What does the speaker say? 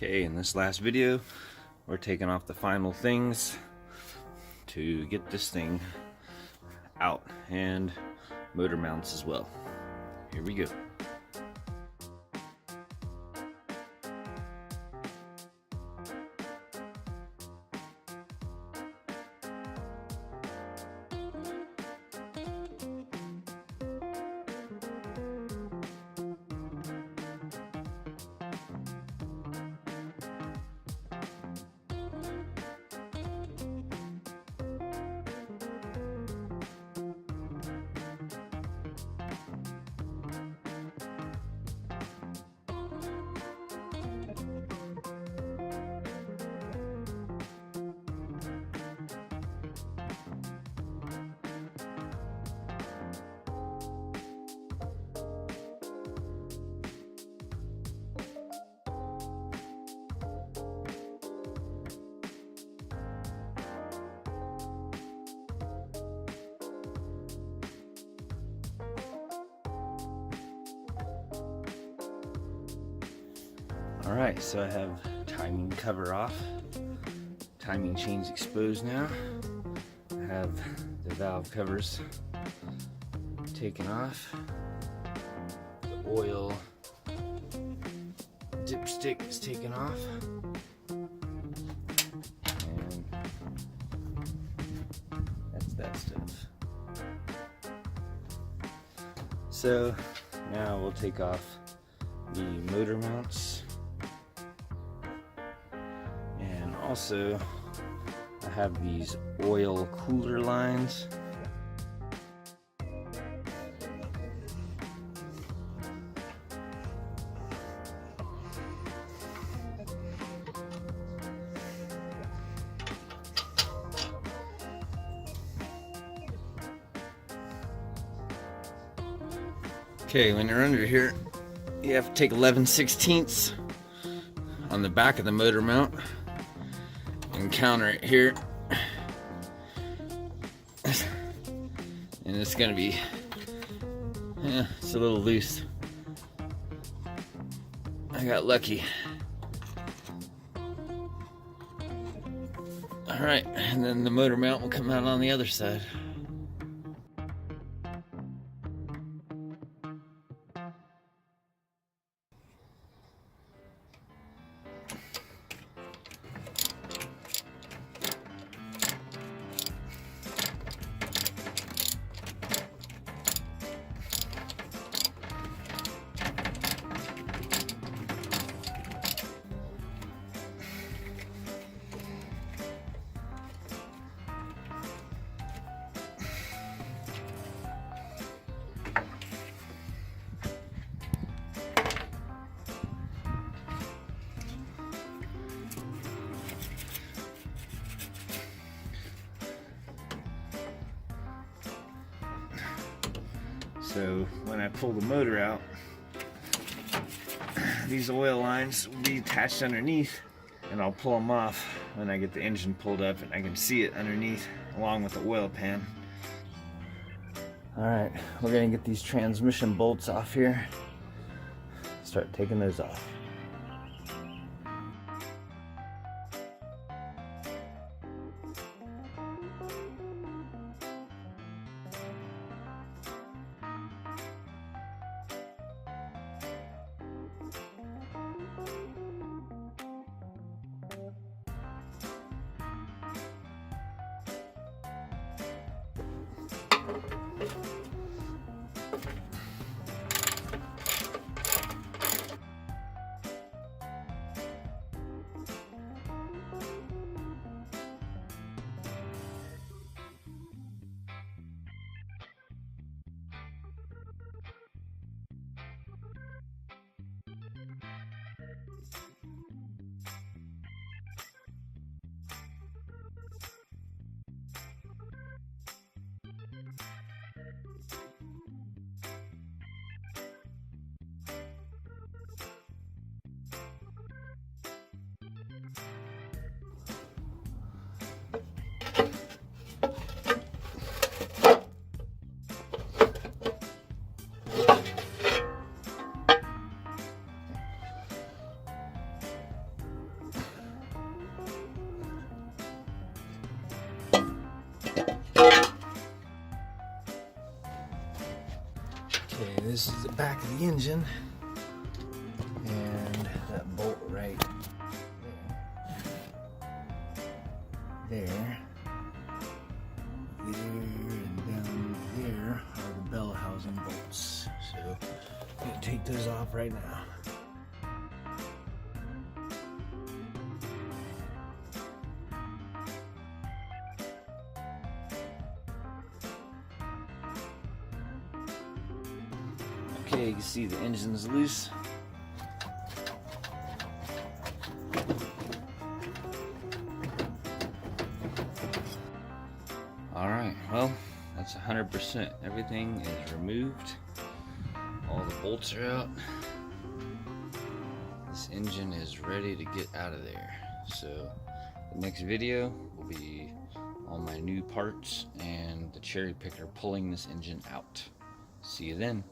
Okay, in this last video, we're taking off the final things to get this thing out, and motor mounts as well. Here we go. Alright, so I have timing cover off, timing chains exposed now. I have the valve covers taken off. The oil dipstick is taken off. And that's that stuff. So now we'll take off the motor mounts. Also, I have these oil cooler lines. Okay, when you're under here, you have to take 11/16 on the back of the motor mount and counter it here, and it's gonna be, it's a little loose. I got lucky. All right, and then the motor mount will come out on the other side. So when I pull the motor out, these oil lines will be attached underneath, and I'll pull them off when I get the engine pulled up and I can see it underneath along with the oil pan. Alright, we're going to get these transmission bolts off here. Start taking those off. This is the back of the engine, and that bolt right there, and down there are the bell housing bolts. So I'm gonna take those off right now. Okay, you can see the engine's loose. Alright, well, that's 100%. Everything is removed. All the bolts are out. This engine is ready to get out of there. So, the next video will be all my new parts and the cherry picker pulling this engine out. See you then.